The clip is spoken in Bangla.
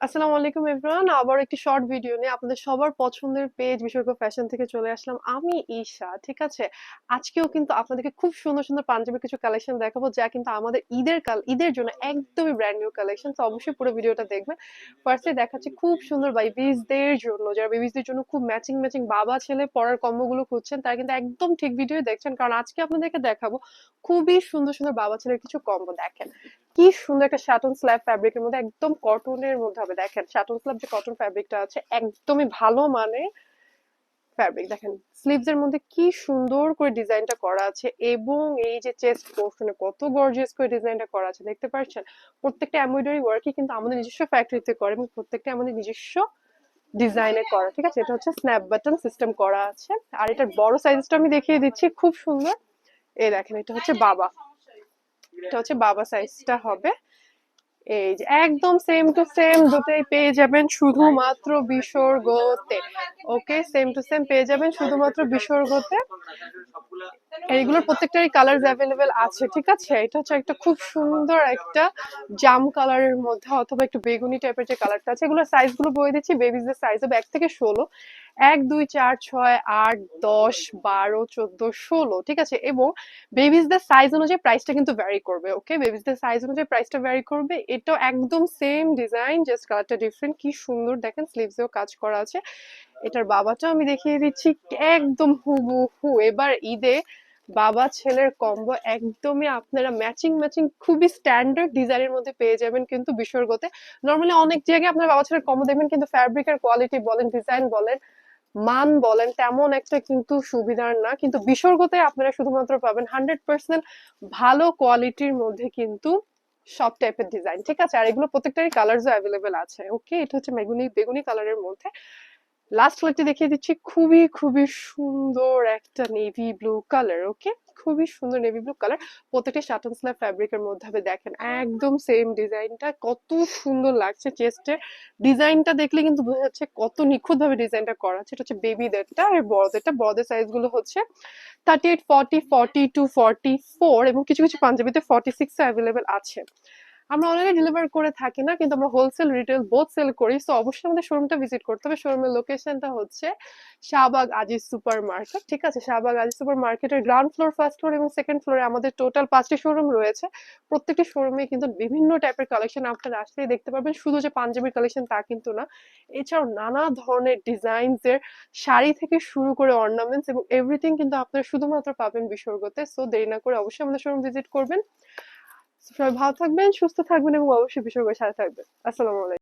আসসালামু আলাইকুম এভরিওয়ান, আবার একটি শর্ট ভিডিও নিয়ে আপনাদের সবার পছন্দের পেজ বিসর্গ ফ্যাশন থেকে চলে আসলাম। আমি ঈশা, ঠিক আছে। আজকেও কিন্তু আপনাদেরকে খুব সুন্দর সুন্দর পাঞ্জাবির কিছু কালেকশন দেখাবো, যা কিন্তু আমাদের ঈদের জন্য একদমই ব্র্যান্ড নিউ কালেকশন। তো অবশ্যই পুরো ভিডিওটা দেখবেন। ফার্স্টে দেখাচ্ছি খুব সুন্দর বেবিজদের জন্য, যারা বেবিজদের জন্য খুব ম্যাচিং ম্যাচিং বাবা ছেলে পরার কম্বো গুলো খুঁজছেন, তারা কিন্তু একদম ঠিক ভিডিও দেখছেন, কারণ আজকে আপনাদেরকে দেখাবো খুবই সুন্দর সুন্দর বাবা ছেলের কিছু কম্বো। দেখেন কি সুন্দর একটা শাটন স্ল্যাব ফ্যাব্রিকের মধ্যে, একদম কটনের মধ্যে হবে। দেখেন শাটন স্ল্যাব যে কটন ফ্যাব্রিকটা আছে, একদমই ভালো মানে ফ্যাব্রিক। দেখেন স্লিভস এর মধ্যে কি সুন্দর করে ডিজাইনটা করা আছে, এবং এই যে চেস্ট পোর্শনে কত গর্জিয়াস করে ডিজাইনটা করা আছে দেখতে পাচ্ছেন। প্রত্যেকটা এমব্রয়ডারি ওয়ার্কই কিন্তু আমাদের নিজস্ব ফ্যাক্টরিতে করে, এবং প্রত্যেকটা আমাদের নিজস্ব ডিজাইনে করা, ঠিক আছে। এটা হচ্ছে স্ন্যাপ বাটন সিস্টেম করা আছে। আর এটার বড় সাইজটা আমি দেখিয়ে দিচ্ছি, খুব সুন্দর। এই দেখেন, এটা হচ্ছে বাবা সাইজটা হবে। এই যে একদম সেম টু সেম দুটোই পেয়ে যাবেন শুধুমাত্র বিসর্গতে। ওকে, সেম টু সেম পেয়ে যাবেন শুধুমাত্র বিসর্গতে। এইগুলোর প্রত্যেকটারই কালার অ্যাভেলেবেল আছে, ঠিক আছে। এটা হচ্ছে একটা খুব সুন্দর একটা জাম কালারের মধ্যে, অথবা একটু বেগুনি টাইপের যে কালারটা আছে। এগুলোর সাইজ গুলো বলে দিচ্ছি। বেবিজদের সাইজ হবে 1 থেকে 16, 1, 2, 4, 6, 8, 10, 12, 14, 16, ঠিক আছে। এবং বেবিজদের সাইজ অনুযায়ী প্রাইসটা কিন্তু ভ্যারি করবে। ওকে, বেবিজদের সাইজ অনুযায়ী প্রাইসটা ভ্যারি করবে। এটাও একদম সেম ডিজাইন, জাস্ট কালারটা ডিফারেন্ট। কি সুন্দর দেখেন, স্লিভসেও কাজ করা আছে। এটার বাবাটা আমি দেখিয়ে দিচ্ছি, একদম হুবহু এবার ঈদে বাবা ছেলের কম্বো একদমই আপনারা ম্যাচিং ম্যাচিং খুবই স্ট্যান্ডার্ড ডিজাইনের মধ্যে পেয়ে যাবেন কিন্তু বিসর্গতে। নর্মালি অনেক জায়গায় আপনার বাবা ছেলের কম্বো দেখবেন, কিন্তু ফ্যাব্রিকের কোয়ালিটি বলেন, ডিজাইন বলেন, মান বলেন, তেমন একটা কিন্তু সুবিধার না। কিন্তু বিসর্গতে আপনারা শুধুমাত্র পাবেন 100% ভালো কোয়ালিটির মধ্যে কিন্তু সব টাইপের ডিজাইন, ঠিক আছে। আর এগুলো প্রত্যেকটারই কালারস অ্যাভেলেবেল আছে। ওকে, এটা হচ্ছে বেগুনি বেগুনি কালারের মধ্যে। লাস্ট কালারটি দেখিয়ে দিচ্ছি, খুবই খুবই সুন্দর একটা নেভি ব্লু কালার। ওকে, খুবই সুন্দর নেভি ব্লু কালার। প্রত্যেকটা শাটন স্ল্যাব ফ্যাব্রিকের মধ্যে হবে। দেখেন একদম সেম ডিজাইনটা, কত সুন্দর লাগছে। চেস্টের ডিজাইনটা দেখলে কিন্তু বোঝা যাচ্ছে কত নিখুঁত ভাবে ডিজাইনটা করা আছে। এটা হচ্ছে বেবিদেরটা। আর বড়দের সাইজ গুলো হচ্ছে 38, 40, 42, 44, এবং কিছু কিছু পাঞ্জাবিতে 46 অ্যাভেলেবেল আছে। আমরা অনলাইনে ডেলিভার করে থাকি না, কিন্তু আমরা হোলসেল রিটেল বোথ সেল করি। সো অবশ্যই আমাদের শোরুমটা ভিজিট করতে হবে। শোরুমের লোকেশনটা হচ্ছে শাহবাগ আজিজ সুপার মার্কেট, ঠিক আছে। শাহবাগ আজিজ সুপার মার্কেটের গ্রাউন্ড ফ্লোর, ফার্স্ট ফ্লোর এবং সেকেন্ড ফ্লোরে আমাদের টোটাল 5টি শোরুম রয়েছে। প্রত্যেকটি শোরুমে কিন্তু বিভিন্ন টাইপের কালেকশন আপনারা আসলেই দেখতে পারবেন। শুধু যে পাঞ্জাবির কালেকশন তা কিন্তু না, এছাড়াও নানা ধরনের ডিজাইনস এর শাড়ি থেকে শুরু করে অর্নামেন্টস এবং এভরিথিং কিন্তু আপনারা শুধুমাত্র পাবেন বিসর্গতে। সো দেরি না করে অবশ্যই আমাদের শোরুম ভিজিট করবেন। সবাই ভালো থাকবেন, সুস্থ থাকবেন, এবং অবশ্যই বিসর্গের সাথে থাকবেন। আসসালামু আলাইকুম।